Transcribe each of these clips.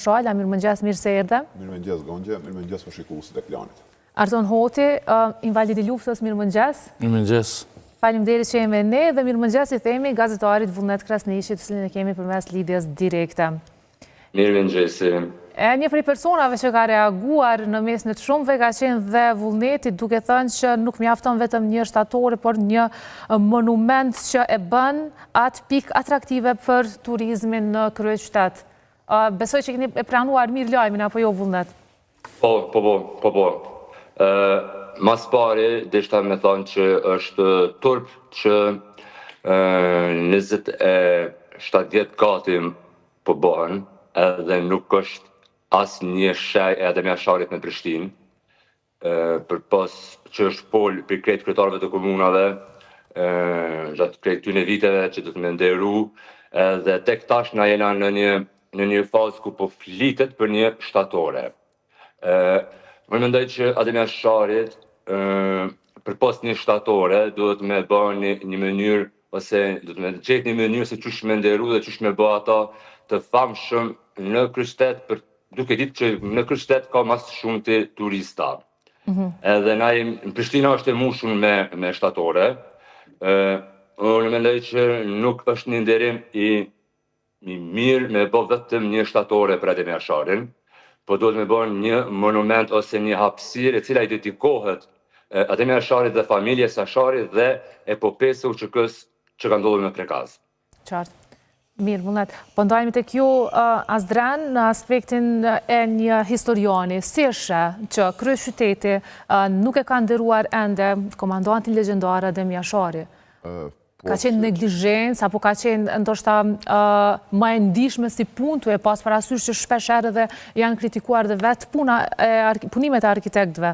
Shala, mirëmëngjes, mirë se erdhe. Mirëmëngjes Gonxhe, mirëmëngjes për shikuesit e Klanit. Arton Hoti, invalidi luftës, mirëmëngjes. Mirëmëngjes. Faleminderit që jemi ne dhe mirëmëngjes i themi gazetarit Vullnet Krasnishit, të cilin e kemi përmes lidhjes direkte. Mirëmëngjes. Një prej personave që ka reaguar në mes në të shumëve ka qenë dhe Vullneti, duke thënë që nuk mjafton vetëm një shtatore, por një monument që e bën atë pikë atraktive për turizmin në kryeqytet. Besoj që keni e pranuar mirë lajmin, apo jo Vullnet? Po. Mas pari, deshta me thonë që është turp që 27 gati po bëhen, edhe nuk është asë një shaj edhe me asharit me Prishtinë, për pas që është pol për krejt kryetarëve të komunave, gjatë krejt tyne viteve që do të me nderu, edhe tek tash na jena në një fazë ku po flitet për një shtatore. Më mendoj që Ademir Sharit, për pas një shtatore, duhet me bërë një mënyrë, ose duhet me gjetë një mënyrë se qysh me nderu dhe qysh me bërë ata të famshëm në kryeqytet, duke ditë që në kryeqytet ka mas shumë të turista. Edhe na në Prishtina është e mushur me shtatore. Unë mendoj që nuk është një nderim i mirë me bë vetëm një shtatore për Ademir Sharin, po duhet me bërë një monument ose një hapësirë e cila i dedikohet Ademir Sharit dhe familjes së Sharit dhe epopesë u që ka ndodhur në Prekaz. Qartë. Mirë, Vullnet. Po ndajemi tek ju, Azdran, në aspektin e një historiani, si është që kryeqyteti nuk e ka nderuar ende komandantin legjendar Ademir Shari? Ka qenë neglizhencë, apo ka qenë ndoshta më e ndihshme si punë tu e pas parasysh që shpesh herë dhe janë kritikuar dhe vetë punimet e arkitektëve?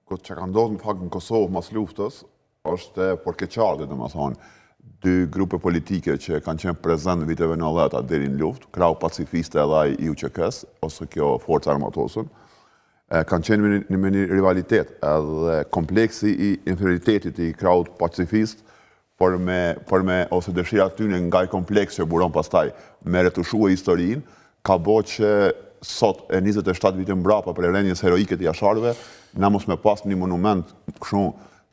Që ka ndodhur në fakt në Kosovë mas luftës, është e përkeqardhë, domethënë, dy grupe politike që kanë qenë prezent në viteve 90 deri në luftë, krau pacifiste edhe ai i UÇK-s, ose kjo forca armatosur, kanë qenë në një rivalitet, edhe kompleksi i inferioritetit i kraut pacifist, por me ose dëshira tyne nga i kompleks që buron pastaj me retushue historinë, ka bo që sot e 27 vite mbrapa për rënjes heroike të jasharëve, na mos me pas një monument kështu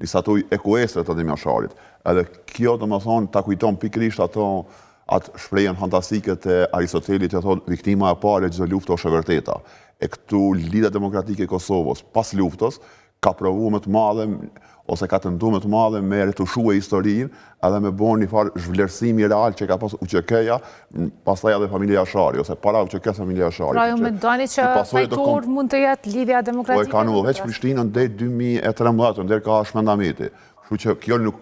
një statuj ekuestre të Ademir Sharit. Edhe kjo të më thonë ta kujton pikrisht atë shprehjen fantastike të Aristotelit që thotë viktima e parë e çdo lufte është e vërteta. E këtu Lidhja Demokratike e Kosovës pas luftës ka provu më të madhe ose ka tentuar më të madhe me retushue historinë edhe me bën një farë zhvlerësimi real që ka pas UÇK-ja, pastaj edhe familja Shari ose para UÇK-s familja Shari. Pra ju mendoni që fajtor mund të jetë Lidhja Demokratike? Po e kanë veç Prishtinën deri 2013, deri ka Shmendamiti. Kështu që kjo nuk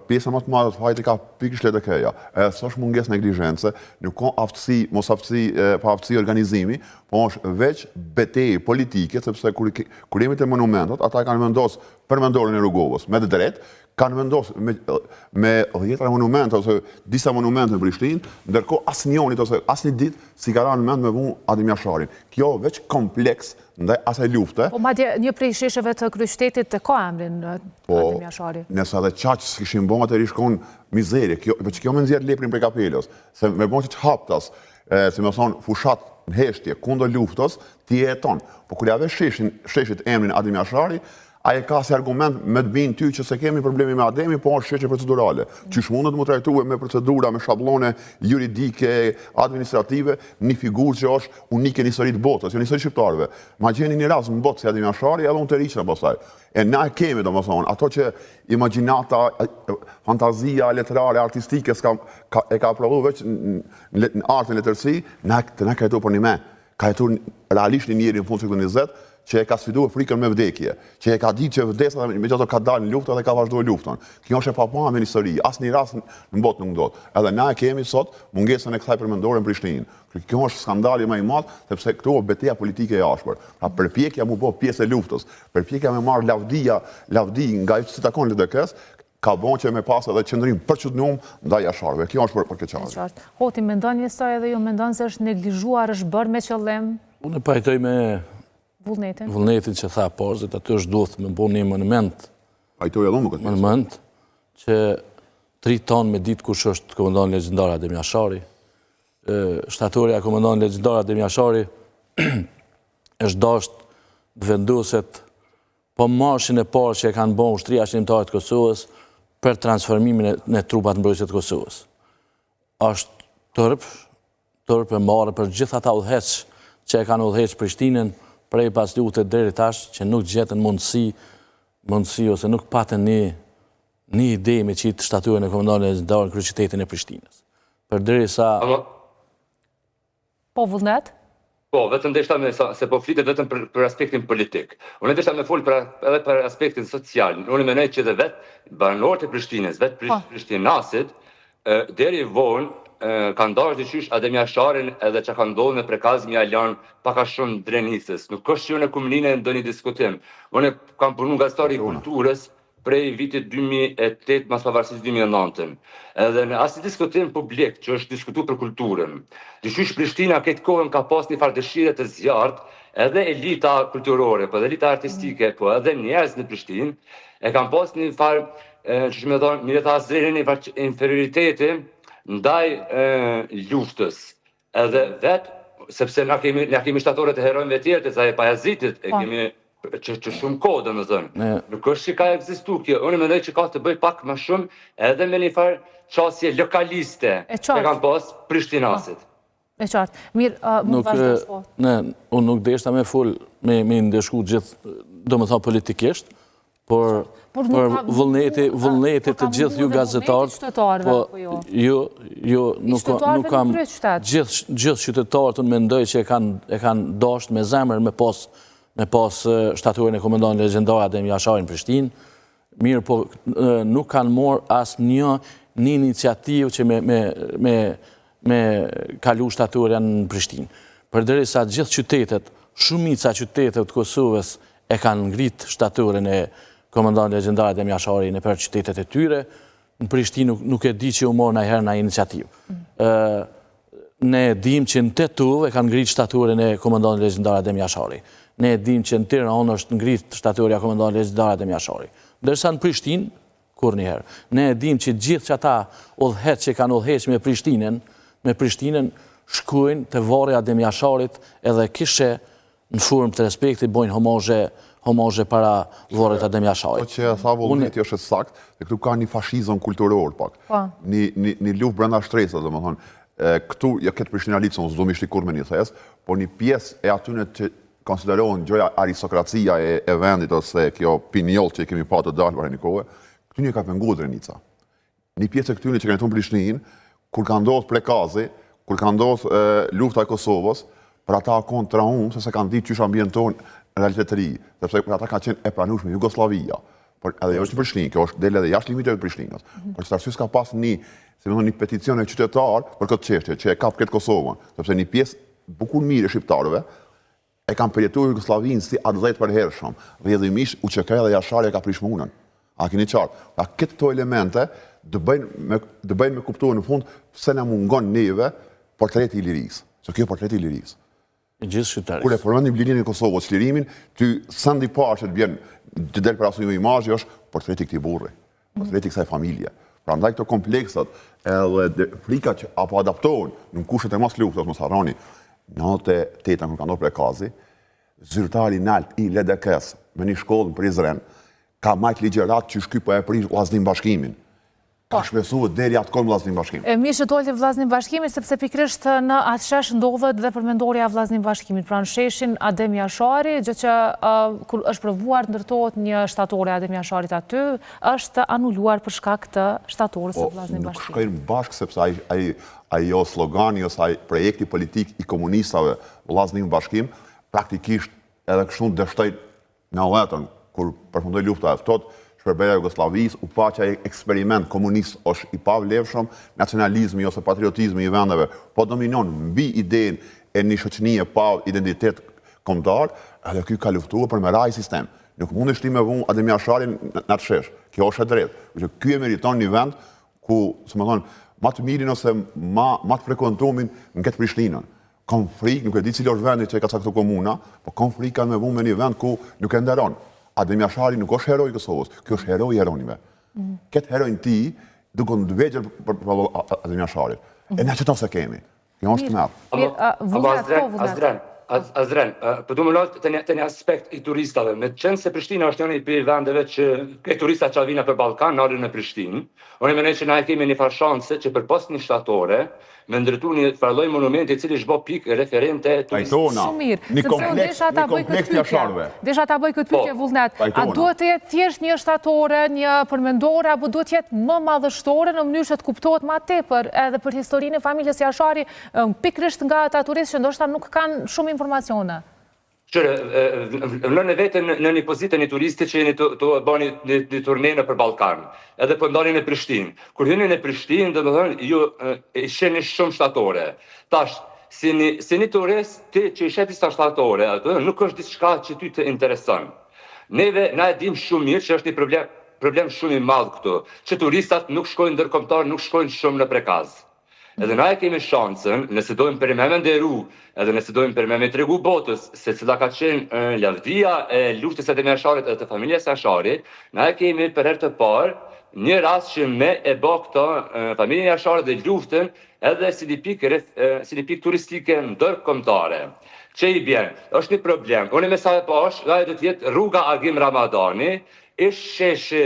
pjesa më të madhe të fajtit ka pikërisht LDK-ja. S'është mungesë neglizhence, nuk ka aftësi, mos aftësi, pa aftësi organizimi, po është veç betejë politike, sepse kur jemi te monumentet, ata kanë vendosur përmendorën e Rugovës, me të drejtë, kanë vendosur me 10 monumente ose disa monumente në Prishtinë, ndërkohë asnjëonit ose asnjë ditë si ka rënë mend me vënë Ademir Sharin. Kjo veç kompleks ndaj asaj lufte. Po madje një prej shesheve të kryeqytetit të ka emrin Ademir Shari. Nëse edhe çaq s'kishin bën atë rishkon mizeri, kjo më nxjerr leprin prej kapelës, se me bën që haptas, si më thon fushat në heshtje kundër luftës, ti e jeton. Po kur ja ve sheshit emrin Ademir Shari, ai ka si argument me të binë ty që se kemi problemi me Ademi, po është sheshe procedurale. Qysh mundet mu trajtue me procedura, me shablone juridike, administrative, një figurë që është unike në historitë botës, jo në historitë shqiptarëve. Ma gjeni një rast në botë si Ademir Shari, edhe unë të riqë në pasaj. E na e kemi, do më thonë, ato që imaginata, fantazia letrare, artistike e ka aprovu veç në artën letërsi, na ka jetu për një me. Ka jetu realisht një njeri në fund sekundë 20, që e ka sfiduar frikën me vdekje, që e ka ditë që vdesa megjithatë ka dalë në luftë dhe ka vazhduar luftën. Kjo është e papame në histori, asnjë rast në botë nuk ndodh. Edhe na e kemi sot mungesën e kësaj përmendore në Prishtinë. Kjo është skandali më i madh, sepse këtu është betejë politike e ashpër. Pra përpjekja mu bë pjesë e luftës, përpjekja me marr lavdi nga si takon LDK-s, ka bën që me pas edhe qëndrim përçudnum ndaj jasharëve. Kjo është për keqardhje. Hoti, mendon njësoj edhe ju mendon se është neglizhuar, është bërë me qëllim? Unë pajtoj me Vullnetin që tha porzit, aty është duhet me bo një monument. Pajtoj edhe më këtë monument që 3 ton me ditë kush është komandant legjendar Ademir Shari. shtatorja komandant legjendar Adem Jashari është dashur të vendoset po marshin e parë që e kanë bërë ushtria shënimtare të Kosovës për transformimin e trupat mbrojtëse të Kosovës. Është tërp e marrë për gjithë ata udhëheq që e kanë udhëheq Prishtinën prej pas lutjet deri tash që nuk gjetën mundësi ose nuk patën një ide me qitë shtatorën e komandantit legjendar në kryeqytetin e Prishtinës. Përderisa Po vullnet? Po, vetëm deshta se po flitet vetëm për aspektin politik. Unë deshta me fol edhe për aspektin social. Unë mendoj që edhe vetë banorët e Prishtinës, vetë Prishtinasit, deri vonë kanë dashur dyqysh Adem Jasharin edhe që kanë ndodhur me prekazmi Alan paka shumë Drenicës. Nuk është që në komuninë ndonjë diskutim. Unë kam punu nga gazetari i kulturës prej vitit 2008 mas pavarësisë 2009. Edhe në asnjë diskutim publik që është diskutuar për kulturën. Dyqysh Prishtina këtë kohën ka pas një farë dëshire të zjarrt, edhe elita kulturore, po edhe elita artistike, po edhe njerëz në Prishtinë e kanë pas një farë, që më thonë, mirë ta zërin një farë inferioriteti ndaj luftës. Edhe vetë sepse na kemi shtatorët e herojve tjerë të Zahe Pajazitit, e kemi që shumë kohë, domethënë. Nuk është që ka ekzistuar kjo. Unë mendoj që ka të bëj pak më shumë edhe me një farë qasje lokaliste që kanë pas Prishtinasit. E qartë. Mirë, mund vazhdosh po. Unë nuk deshta me fol me ndeshku gjithë, domethënë politikisht, por vullneti të gjithë ju gazetarët, nuk kam gjithë qytetarët, unë mendoj që e kanë dashur me zemër me pas shtatorën e komandantit legjendar Adem Jasharin në Prishtinë. Mirë, po nuk kanë marrë asnjë iniciativë që me kalu shtatorën në Prishtinë. Përderisa gjithë qytetet, shumica qyteteve të Kosovës e kanë ngrit shtatorën e komandantit legjendar Adem Jasharin në për qytetet e tyre, në Prishtinë nuk e di që u morë ndonjëherë në iniciativë. Ne dim që në Tetov e kanë ngrit shtatorën e komandantit legjendar Adem Jashari. Ne dim që në Tiranë është ngrit shtatorja e komandantit legjendar Adem Jashari. Ndërsa në Prishtinë, kur njëherë. Ne dim që gjithë që ata udhëheq që kanë udhëheq me Prishtinën, shkojnë të varri Adem Jasharit edhe kishe në formë të respekti bojnë homazhe para varrit Adem Jasharit. Po që e tha vullneti është sakt, dhe këtu ka një fashizëm kulturor pak. Një luftë brenda shtresës, domethënë. Këtu, ja këtë Prishtina litë, unë s'do mi shtikur me një thes, por një pjesë e atyne që konsiderohen gjoja aristokracia e vendit, ose kjo pinjoll që i kemi pa të dalë për një kohë, këtu një ka pengu Drenica. Një pjesë e këtyne që ka jetu në Prishtinë, kur ka ndodhë plekazi, kur ka ndodhë lufta e Kosovës, për ata konë traumë, se se kanë ditë qysh ambienton realitetëri, sepse për ata ka qenë e pranueshme Jugoslavia. Edhe jo është Prishtinë, kjo është del edhe jashtë limiteve të Prishtinës. Por që arsye s'ka pas një peticion e qytetar për këtë çështje që e kap këtë Kosovën, sepse një pjesë bukur mirë e shqiptarëve e kanë përjetuar Jugosllavinë si atë për hershëm. Rrjedhimisht UÇK dhe Jashari e ka prish punën. A keni qartë? Pra këto elemente do bëjnë me kuptuar në fund pse na mungon neve portreti i lirisë. Se kjo portreti i lirisë. Gjithë qytetarisë. Kur e përmendim lirinë e Kosovës, çlirimin, ty sendi parë që të vjen të del para një imazhi është portreti i këtij burri, portreti i kësaj familje. Prandaj këto kompleksat edhe frikat që apo adaptohen në kushtet e mos luftës, mos harroni, 98 kur ka ndodhur plekazi, zyrtari nalt i LDK-s me një shkollë në Prizren ka marrë ligjërat që shky po e prish vllaznim bashkimin. Ka shpesuar deri atkon vllaznim bashkimit. Mirë që dolti vllaznim bashkimit, sepse pikërisht në atë shesh ndodhet dhe përmendorja e vllaznim bashkimit. Pra në sheshin Adem Jashari, gjë që kur është provuar të ndërtohet një shtatore Adem Jasharit aty, është anuluar për shkak të shtatorës së vllaznim bashkimit. Nuk shkojnë bashkë sepse ajo slogani ose ai projekti politik i komunistave vllaznim bashkim praktikisht edhe kështu dështoi në vetën kur përfundoi lufta e ftohtë. Shpërbeja Jugosllavisë, u pa që eksperiment komunist është i pavlefshëm, nacionalizmi ose patriotizmi i vendeve, po dominon mbi idenë e një shoqënie pa identitet kombëtar, edhe ky ka luftuar për me raj sistem. Nuk mundesh ti me vënë Adem Jasharin në atë shesh. Kjo është e drejtë. Ky e meriton një vend ku, më të mirin ose më të frekuentumin në këtë Prishtinën. Kam frikë, nuk e di cili është vendi që e ka caktuar komuna, po kam frikë kanë me vënë me një vend ku nuk e nderon. Adem Jashari nuk është heroi i Kosovës, kjo është heroi i heronjve. Këtë herojnë ti, duke në dëvegjër për Adem Jasharit. E ne që se kemi. Kjo është merë. Azren, për du më nëllë të një aspekt i turistave, me qenë se Prishtina është një për vendeve që e turista që vina për Balkan, në arën e Prishtinë, unë e menoj që na e kemi një farë shanse që për post një shtatore, me ndërtu një farloj monumenti cili shbo pikë referente Pajtona, një kompleks jasharve. Desha ta bëj këtë pyetje vullnet. A duhet të jetë thjesht një shtatore, një përmendore, apo duhet të jetë më madhështore në mënyrë që të kuptohet më tepër edhe për historinë e familjes Jashari, pikërisht nga ata turistë që ndoshta nuk kanë shumë informacione? Qëre, vëllën e vetën në një pozitë një turisti që jeni të bani një turne në për Balkan, edhe për ndani në Prishtinë. Kur hyni në Prishtinë, dhe më thënë, ju sheni shumë shtatore. Tash, si një turist, ti që i sheti sa shtatore, nuk është diçka që ty të intereson. Neve, na e dim shumë mirë që është një problem shumë i madhë këtu, që turistat nuk shkojnë ndërkombëtar, nuk shkojnë shumë në prekaz. Edhe na e kemi shansën, nëse dojmë për me nderu, edhe nëse dojmë për me tregu botës, se cila ka qenë lavdia e luftës e Adem Jasharit edhe të familjes Jasharit, na e kemi për herë të parë një rast që me e bë këto familjen Jasharit dhe luftën edhe si një pikë turistike ndërkombëtare. Që i bjen, është një problem. Unë me sa e pash, nga e do t'jetë rruga Agim Ramadani, ish sheshi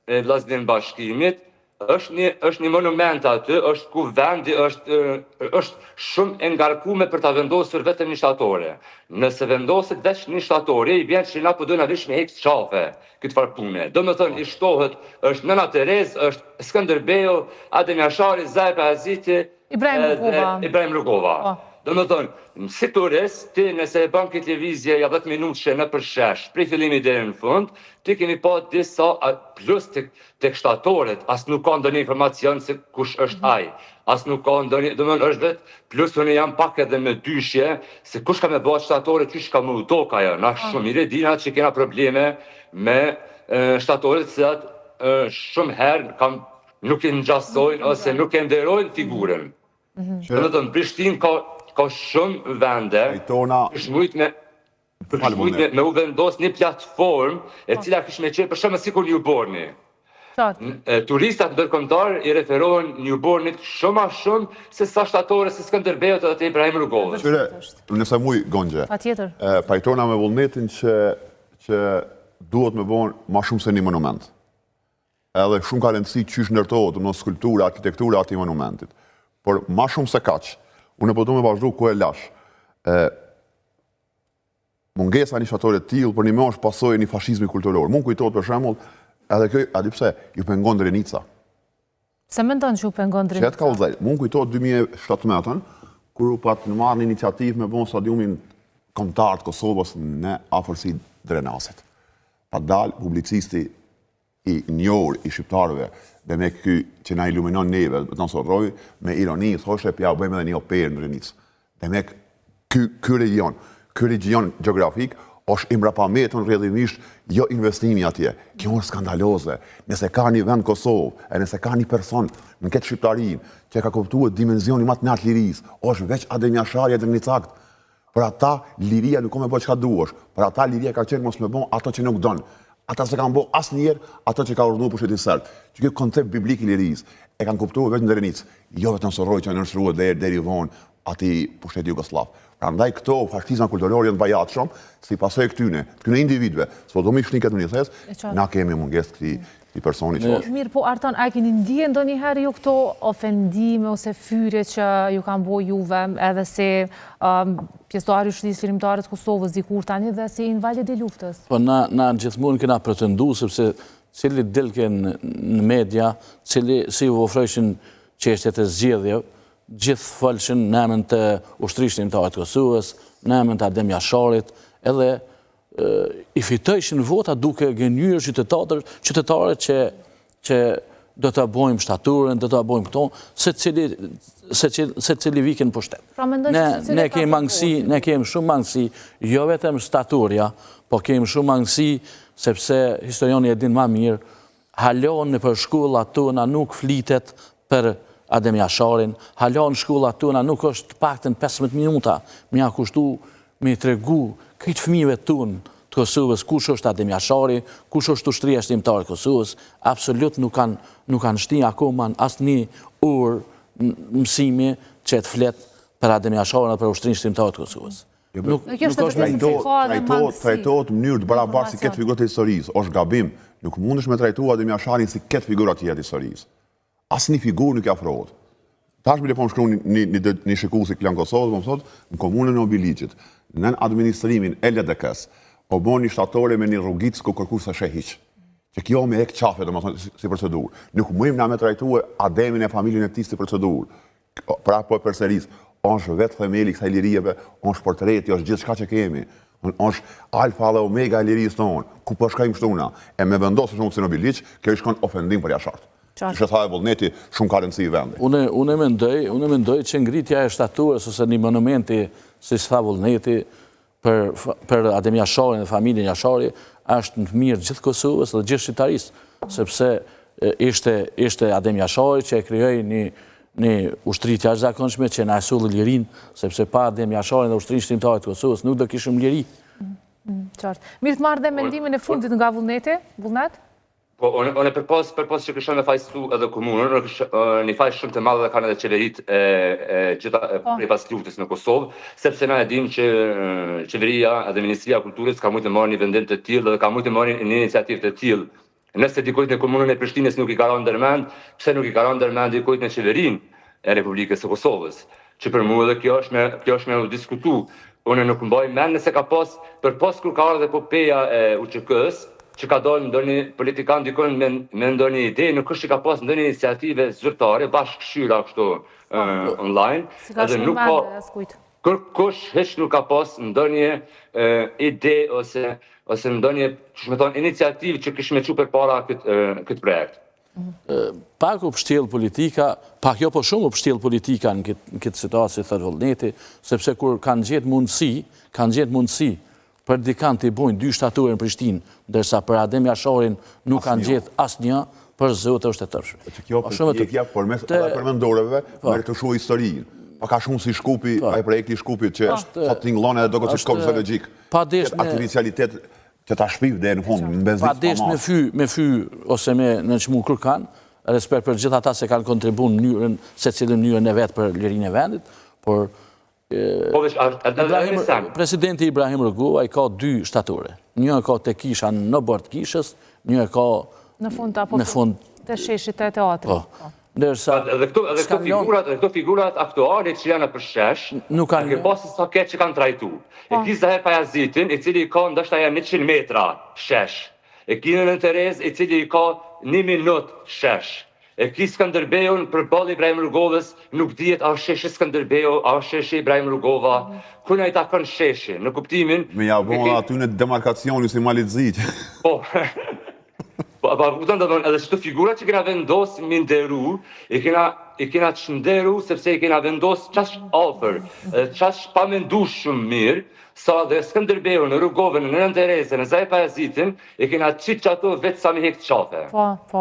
Vllaznin Bashkimit, është një monument aty, është ku vendi është shumë e ngarkuar për ta vendosur vetëm një shtatore. Nëse vendoset veç një shtatore, i bjen që na po dojnë avish me heks qafe këtë farë pune. Do me thënë, i shtohet, është Nëna Terez, është Skënderbeu, Adem Jashari, Zajpa Aziti, Ibrahim Rugova. Do me thënë, si turist, ti nëse e ban këtë lëvizje ja 10 minutë në përshesh, prej fillimi deri në fund, ti kemi pa disa plus të shtatoret, as nuk ka ndonjë informacion se kush është ai. As nuk ka ndonjë, do të thonë është vetë plus unë jam pak edhe me dyshje se kush ka me bëj shtatore, çish ka më udok ajo. Na shumë mirë dina që kena probleme me shtatoret se shumë herë nuk i ngjasojnë ose nuk e nderojnë figurën. Do të thonë Prishtinë ka shumë vende me u vendos një platformë e cila kish me qenë për shembull sikur Newborni. Turistat ndërkombëtar i referohen Newbornit shumë ma shumë se sa shtatore se Skënderbeu edhe te Ibrahim Rugova. Qyre, nëse muj Gonxhe. Patjetër. Pajtona me vullnetin që duhet me bëhen ma shumë se një monument. Edhe shumë ka rëndësi qysh ndërtohet, domethënë skulptura, arkitektura e atij monumentit. Por ma shumë se kaq, unë po du me vazhdu ku e lash. Mungesa një shtatore të tillë për një më është pasojë një fashizmi kulturor. Mund kujtohet për shembull, edhe kjo, a di pse, ju pengon Drenica. Se mendon që ju pengon Drenica? Qëtë ka udhëzaj, mund kujtohet 2017, kur u pat në marrë një iniciativë me bon stadiumin kombëtar të Kosovës në afërsi Drenasit. Pa dalë publicisti i njohur i shqiptarëve dhe me ky që na iluminon neve, të nësë rroj, me ironi, thoshe, pja, bëjmë edhe një operë në Drenicë. Dhe me ky region geografik, është imrapametën rrjedhimisht jo investimi atje. Kjo është skandaloze. Nëse ka një vend Kosovë, e nëse ka një person në këtë shqiptarin që ka kuptuar dimensioni më të lartë lirisë, është veç Adem Jashari e Drenicakt. Për ata liria nuk ka me bëj çka duash. Për ata liria ka qenë mos me bën ato që nuk don. Ata se kanë bërë asnjëherë ato që ka urdhëruar pushtetin serb. Që ky koncept biblik i lirisë e kanë kuptuar vetëm në Drenicë, jo vetëm Sorroj që nënshruhet deri vonë aty pushteti jugosllav. Prandaj këto fashizma kulturor janë bajatshëm, si pasojë këtyne individëve. S'po do më shni këtë mënyrë, na kemi mungesë këtij personi që është. Mirë, po Artan, a keni ndjen ndonjëherë ju këto ofendime ose fyrje që ju kanë bëu juve, edhe se pjesëtari i Shëndetësisë Lirimtare të Kosovës dikur tani dhe si invalid i luftës? Po na gjithmonë kena pretenduar sepse cili dilken në media, si u ofrojshin çështjet e zgjedhjeve, gjithë folshin në emën të Ushtrisë Lirimtare të Kosovës, në emën të Adem Jasharit, edhe i fitojshin vota duke gënjur qytetarët që do të bojmë shtaturën, do të bojmë këto, se cili vikin pushtet. Ne kemi shumë mangësi, jo vetëm shtaturja, po kemi shumë mangësi, sepse historioni e din ma mirë, halon në për shkolla tona nuk flitet për Adem Jasharin, halon shkolla tona nuk është paktën 15 minuta, mja kushtu me tregu këtë fëmijëve tonë të Kosovës, kush është Adem Jashari, kush është Ushtria Shëndetësore e Kosovës, absolut nuk kanë shti akoma asnjë orë mësimi qetë flet për Adem Jasharin dhe për ushtrin shtimtar të Kosovës. Trajtohet në mënyrë të barabartë si këtë figurët e historisë. Është gabim, nuk mundesh me trajtua Adem Jasharin si këtë figurët tjetër të historisë. Asnjë figurë nuk afrohet. Tash bile po më shkruan një shikuesi klan Kosovës, më thotë, në komunën e Obiliqit, në administrimin e LDK-s, o bën një shtatore me një rrugic ku kërkues sa shehiq. Që kjo me ek qafe, domethënë si procedurë. Nuk mujmë na me trajtue Ademin e familjen e tij si procedurë. Pra po përsëris, është vetë themeli kësaj lirijeve, është portreti, është gjithçka që kemi. Është alfa dhe omega e lirisë tonë. Ku po shkojmë kështu na? E me vendosë shumë si në Biliq, kjo i shkon ofendim për jashtart. Që tha e Vullneti, shumë ka rëndësi i vendi. Unë mendoj që ngritja e shtaturës ose një monumenti, si tha Vullneti, për Adem Jasharin dhe familjen Jashari, është në mirë gjithë Kosovës dhe gjithë shqiptarisë, sepse ishte Adem Jashari që e krijoi një ushtri të jashtëzakonshme që na solli lirinë, sepse pa Adem Jasharin dhe ushtrinë shtimtare të Kosovës nuk do kishim liri. Qartë. Mirë të marrë dhe mendimin e fundit nga Vullneti, Vullnet? Po, unë përpos që këshon me fajsu edhe komunën, një faj shumë të madhe dhe kanë edhe qeverit gjitha prej pas luftës në Kosovë, sepse na e dim që qeveria edhe Ministria e Kulturës ka mujtë të marrë një vendim të tillë dhe ka mujtë të marrë një iniciativë të tillë. Nëse dikujt në komunën e Prishtinës nuk i ka rënë ndërmend, pse nuk i ka rënë ndërmend dikujt në qeverinë e Republikës së Kosovës? Që për mua edhe kjo është me u diskutu. Unë nuk mbaj mend nëse ka pas përpos kur ka ardhur epopeja e UÇK-s, që ka dalë ndonjë politikan dikon me ndonjë ide, nuk është që ka pas ndonjë iniciative zyrtare, bashkëshyra kështu online, edhe nuk ka kërkush hiç nuk ka pas ndonjë ide ose ndonjë, ç'më thon, iniciativë që kishme çu përpara këtë projekt. Pak u pështjell politika, pak jo po shumë u pështjell politika në këtë situatë si thot Vullneti, sepse kur kanë gjetë mundësi për dikant të i bojnë 2 shtature në Prishtinë, ndërsa për Adem Jasharin nuk kanë gjetë asnjë, për zotë është e tërshme. Kjo përpjekja përmes edhe përmendorëve me retushuar historinë. Pa ka shumë si Shkupi, ai projekti i Shkupit që sot tingëllon edhe do këtë shkollë zoologjik. Artificialitet që ta shpiv dhe në fund mbezit. Padesh me fy ose me në çmu kërkan, respekt për gjithë ata se kanë kontribuar në mënyrën secilin mënyrën e vet për lirinë e vendit, por Presidenti Ibrahim Rugova i ka 2 shtature. Një e ka te kisha në bord kishës, një e ka në fund të sheshit të teatrit. Edhe këto figurat aktuale që janë për shesh, ke pasi sa keq që kanë trajtu. E ki Zaher Pajazitin, i cili ka ndoshta janë 100 metra shesh. E ki Nën Terez, i cili i ka 1 minutë shesh. E ki Skënderbeun për balli Ibrahim Rugovës, nuk dihet a sheshi Skënderbeu, a sheshi Ibrahim Rugova, kuna i takon sheshi, në kuptimin... Me ja bona aty në demarkacioni si Malitzit. Po, edhe çdo figura që kena vendos me nderu, i kena çnderu sepse i kena vendos qash afër, qash pa mendu shumë mirë, sa dhe Skënderbeun, në Rugovën, në Nën Terezën, në Zaher Pajazitin, i kena qitë që ato vetë sa me hekë qafe.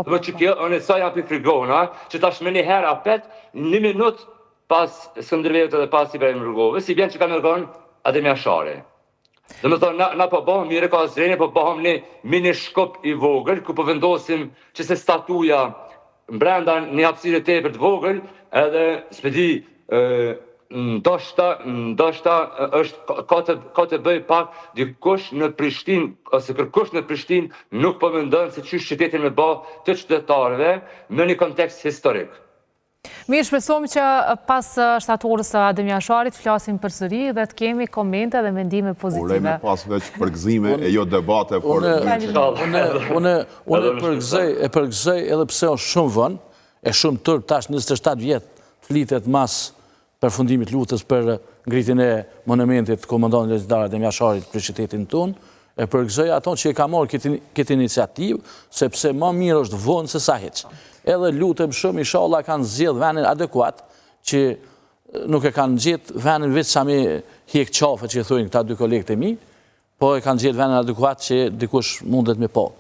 Dhe që kjo, në sa janë për frigona, që tash me një herë apet, 1 minutë pas Skënderbeut edhe pas Ibrahim Rugovës, i bjen që ka me rgonë Adem Jashari. Dhe me thonë, na po bëhëm një rekazreni, po bëhëm një mini shkop i vogël, ku po vendosim që se statuja mbrenda një hapësirë të tepër të vogël, edhe s'pedi ndoshta është ka të bëj pak dikush në Prishtinë ose kërkush në Prishtinë nuk po mendon se çysh qytetin me bë të qytetarëve në një kontekst historik. Mirë, shpresojmë që pas shtatorës së Adem Jasharit flasim përsëri dhe të kemi komente dhe mendime pozitive. Urojmë pas veç përgëzime e jo debate, por unë përgëzoj edhe pse është shumë vonë, e shumë turp tash 27 vjet flitet mas përfundimit luftës për ngritjen e monumentit komandantit legjendar Adem Jasharit për qytetin tonë, e përgëzoj ato që e ka marrë këtë iniciativë, sepse më mirë është vonë se sa hiç. Edhe lutem shumë, inshallah kanë zgjedh vendin adekuat, që nuk e kanë gjetë vendin vetë sa me hjek qafe që thojnë këta 2 kolegët e mi, po e kanë gjetë vendin adekuat që dikush mundet me po.